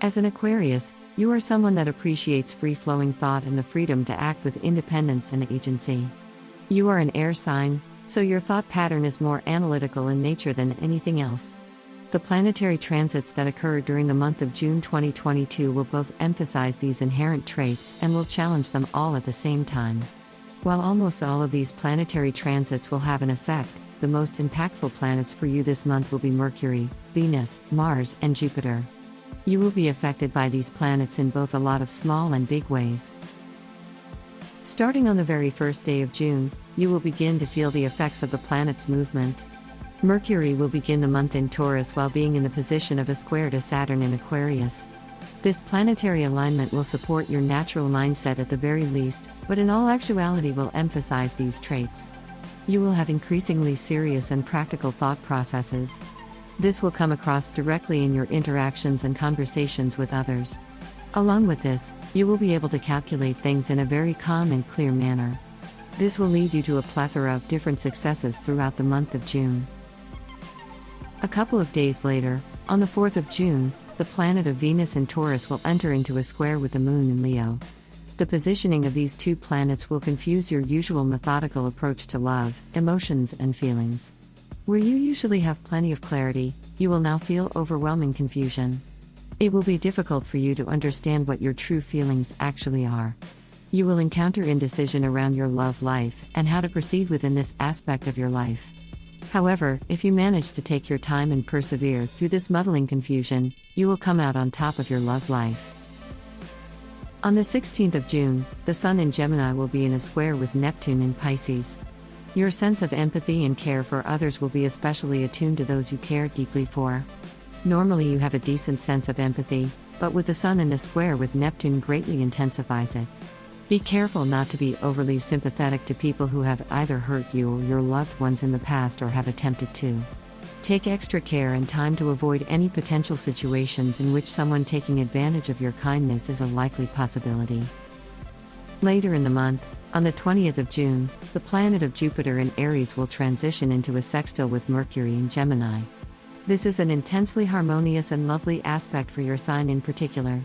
As an Aquarius, you are someone that appreciates free-flowing thought and the freedom to act with independence and agency. You are an air sign, so your thought pattern is more analytical in nature than anything else. The planetary transits that occur during the month of June 2022 will both emphasize these inherent traits and will challenge them all at the same time. While almost all of these planetary transits will have an effect, the most impactful planets for you this month will be Mercury, Venus, Mars, and Jupiter. You will be affected by these planets in both a lot of small and big ways. Starting on the very first day of June, you will begin to feel the effects of the planet's movement. Mercury will begin the month in Taurus while being in the position of a square to Saturn in Aquarius. This planetary alignment will support your natural mindset at the very least, but in all actuality will emphasize these traits. You will have increasingly serious and practical thought processes. This will come across directly in your interactions and conversations with others. Along with this, you will be able to calculate things in a very calm and clear manner. This will lead you to a plethora of different successes throughout the month of June. A couple of days later, on the 4th of June, the planet of Venus in Taurus will enter into a square with the Moon in Leo. The positioning of these two planets will confuse your usual methodical approach to love, emotions, and feelings. Where you usually have plenty of clarity, you will now feel overwhelming confusion. It will be difficult for you to understand what your true feelings actually are. You will encounter indecision around your love life and how to proceed within this aspect of your life. However, if you manage to take your time and persevere through this muddling confusion, you will come out on top of your love life. On the 16th of June, the Sun in Gemini will be in a square with Neptune in Pisces. Your sense of empathy and care for others will be especially attuned to those you care deeply for. Normally you have a decent sense of empathy, but with the Sun in a square with Neptune greatly intensifies it. Be careful not to be overly sympathetic to people who have either hurt you or your loved ones in the past or have attempted to. Take extra care and time to avoid any potential situations in which someone taking advantage of your kindness is a likely possibility. Later in the month, on the 20th of June, the planet of Jupiter in Aries will transition into a sextile with Mercury in Gemini. This is an intensely harmonious and lovely aspect for your sign in particular.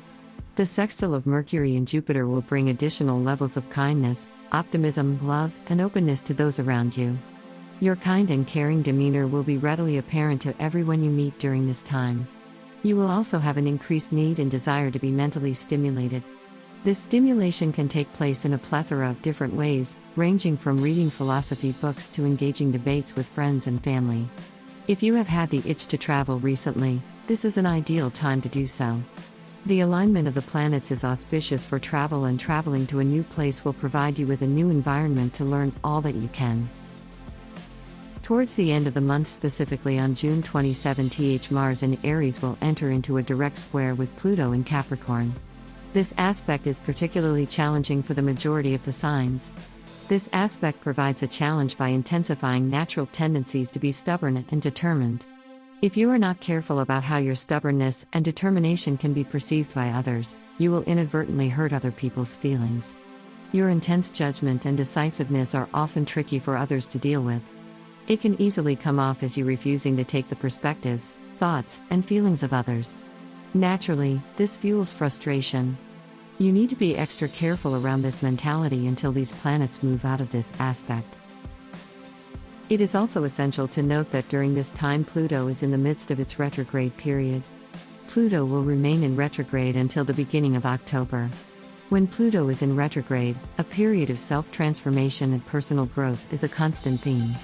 The sextile of Mercury and Jupiter will bring additional levels of kindness, optimism, love, and openness to those around you. Your kind and caring demeanor will be readily apparent to everyone you meet during this time. You will also have an increased need and desire to be mentally stimulated. This stimulation can take place in a plethora of different ways, ranging from reading philosophy books to engaging debates with friends and family. If you have had the itch to travel recently, this is an ideal time to do so. The alignment of the planets is auspicious for travel, and traveling to a new place will provide you with a new environment to learn all that you can. Towards the end of the month, specifically on June 27th, Mars in Aries will enter into a direct square with Pluto in Capricorn. This aspect is particularly challenging for the majority of the signs. This aspect provides a challenge by intensifying natural tendencies to be stubborn and determined. If you are not careful about how your stubbornness and determination can be perceived by others, you will inadvertently hurt other people's feelings. Your intense judgment and decisiveness are often tricky for others to deal with. It can easily come off as you refusing to take the perspectives, thoughts, and feelings of others. Naturally, this fuels frustration. You need to be extra careful around this mentality until these planets move out of this aspect. It is also essential to note that during this time Pluto is in the midst of its retrograde period. Pluto will remain in retrograde until the beginning of October. When Pluto is in retrograde, a period of self-transformation and personal growth is a constant theme.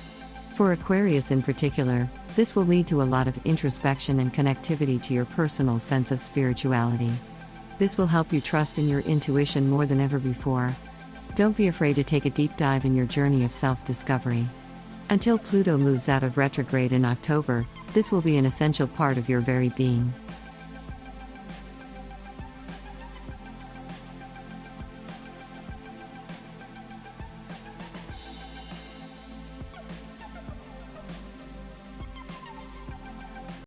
For Aquarius in particular, this will lead to a lot of introspection and connectivity to your personal sense of spirituality. This will help you trust in your intuition more than ever before. Don't be afraid to take a deep dive in your journey of self-discovery. Until Pluto moves out of retrograde in October, this will be an essential part of your very being.